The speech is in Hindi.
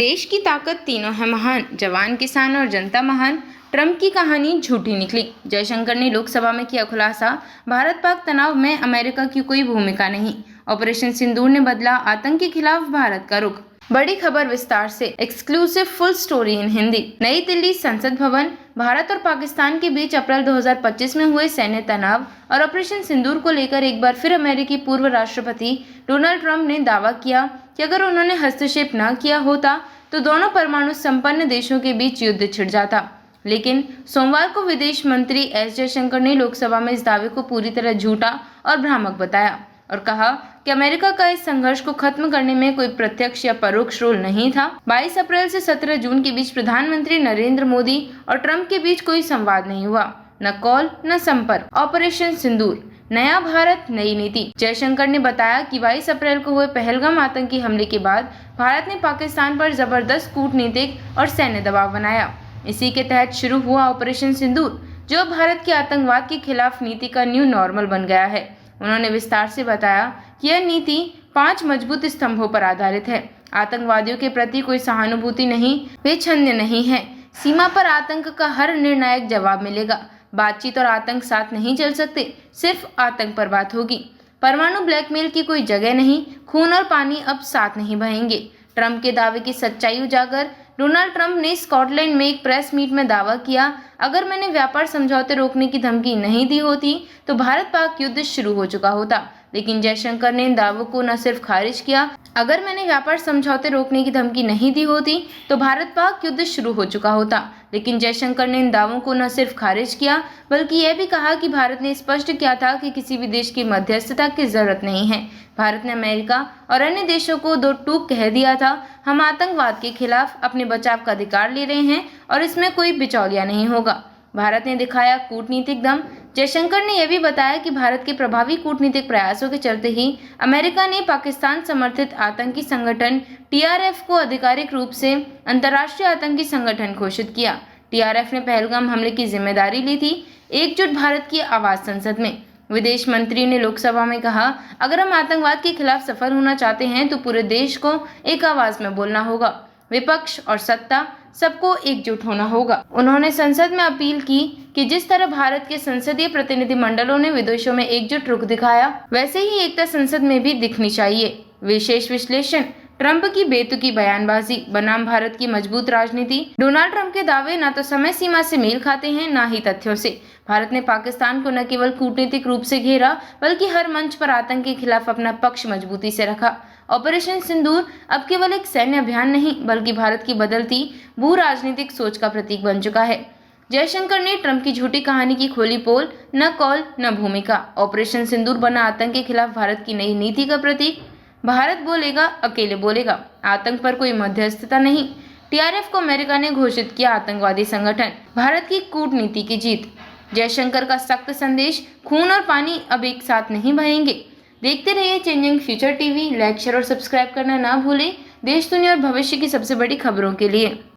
देश की ताकत तीनों है महान, जवान, किसान और जनता महान। ट्रंप की कहानी झूठी निकली। जयशंकर ने लोकसभा में किया खुलासा, भारत पाक तनाव में अमेरिका की कोई भूमिका नहीं। ऑपरेशन सिंदूर ने बदला आतंक के खिलाफ भारत का रुख। बड़ी खबर विस्तार से। Exclusive full story in Hindi. नई दिल्ली, संसद भवन। भारत और पाकिस्तान के बीच अप्रैल 2025 में हुए सैन्य तनाव और ऑपरेशन सिंदूर को लेकर एक बार फिर अमेरिकी पूर्व राष्ट्रपति डोनाल्ड ट्रंप ने दावा किया कि अगर उन्होंने हस्तक्षेप न किया होता तो दोनों परमाणु संपन्न देशों के बीच युद्ध छिड़ जाता। लेकिन सोमवार को विदेश मंत्री एस जयशंकर ने लोकसभा में इस दावे को पूरी तरह झूठा और भ्रामक बताया और कहा कि अमेरिका का इस संघर्ष को खत्म करने में कोई प्रत्यक्ष या परोक्ष रोल नहीं था। 22 अप्रैल से 17 जून के बीच प्रधानमंत्री नरेंद्र मोदी और ट्रंप के बीच कोई संवाद नहीं हुआ, न कॉल न संपर्क। ऑपरेशन सिंदूर, नया भारत, नई नीति। जयशंकर ने बताया कि 22 अप्रैल को हुए पहलगाम आतंकी हमले के बाद भारत ने पाकिस्तान पर जबरदस्त कूटनीतिक और सैन्य दबाव बनाया। इसी के तहत शुरू हुआ ऑपरेशन सिंदूर, जो भारत की आतंकवाद के खिलाफ नीति का न्यू नॉर्मल बन गया है। उन्होंने विस्तार से बताया कि यह नीति 5 मजबूत स्तंभों पर आधारित है। आतंकवादियों के प्रति कोई सहानुभूति नहीं, वे छन्य नहीं है। सीमा पर आतंक का हर निर्णायक जवाब मिलेगा। बातचीत और आतंक साथ नहीं चल सकते, सिर्फ आतंक पर बात होगी। परमाणु ब्लैकमेल की कोई जगह नहीं। खून और पानी अब साथ नहीं बहेंगे। ट्रंप के दावे की सच्चाई उजागर। डोनाल्ड ट्रंप ने स्कॉटलैंड में एक प्रेस मीट में दावा किया, अगर मैंने व्यापार समझौते रोकने की धमकी नहीं दी होती तो भारत पाक युद्ध शुरू हो चुका होता। लेकिन जयशंकर ने इन दावों को न सिर्फ खारिज किया, अगर मैंने व्यापार समझौते रोकने की धमकी नहीं दी होती तो भारत पाक युद्ध शुरू हो चुका होता। लेकिन जयशंकर ने इन दावों को न सिर्फ खारिज किया बल्कि यह भी कहा कि भारत ने स्पष्ट किया था कि किसी भी देश की मध्यस्थता की जरूरत नहीं है। भारत ने अमेरिका और अन्य देशों को दो टूक कह दिया था, हम आतंकवाद के खिलाफ अपने बचाव का अधिकार ले रहे हैं और इसमें कोई बिचौलिया नहीं होगा। भारत ने दिखाया कूटनीतिक दम। जयशंकर ने यह भी बताया कि भारत के प्रभावी कूटनीतिक प्रयासों के चलते ही अमेरिका ने पाकिस्तान समर्थित आतंकी संगठन टीआरएफ को आधिकारिक रूप से अंतर्राष्ट्रीय आतंकी संगठन घोषित किया। टीआरएफ ने पहलगाम हमले की जिम्मेदारी ली थी। एकजुट भारत की आवाज संसद में। विदेश मंत्री ने लोकसभा में कहा, अगर हम आतंकवाद के खिलाफ सफल होना चाहते हैं तो पूरे देश को एक आवाज में बोलना होगा। विपक्ष और सत्ता सबको एकजुट होना होगा। उन्होंने संसद में अपील की कि जिस तरह भारत के संसदीय प्रतिनिधिमंडलों ने विदेशों में एकजुट रुख दिखाया, वैसे ही एकता संसद में भी दिखनी चाहिए। विशेष विश्लेषण। ट्रंप की बेतुकी बयानबाजी बनाम भारत की मजबूत राजनीति। डोनाल्ड ट्रंप के दावे न तो समय सीमा से मेल खाते हैं, न ही तथ्यों से। भारत ने पाकिस्तान को न केवल कूटनीतिक रूप से घेरा बल्कि हर मंच पर आतंक के खिलाफ अपना पक्ष मजबूती से रखा। ऑपरेशन सिंदूर अब केवल एक सैन्य अभियान नहीं बल्कि भारत की बदलती भू राजनीतिक सोच का प्रतीक बन चुका है। जयशंकर ने ट्रंप की झूठी कहानी की खोली पोल, न कॉल न भूमिका। ऑपरेशन सिंदूर बना आतंक के खिलाफ भारत की नई नीति का प्रतीक। भारत बोलेगा, अकेले बोलेगा, आतंक पर कोई मध्यस्थता नहीं। टीआरएफ को अमेरिका ने घोषित किया आतंकवादी संगठन। भारत की कूटनीति की जीत। जयशंकर का सख्त संदेश, खून और पानी अब एक साथ नहीं बहेंगे। देखते रहिए changing future TV. Like, share और सब्सक्राइब करना ना भूलें देश, दुनिया और भविष्य की सबसे बड़ी खबरों के लिए।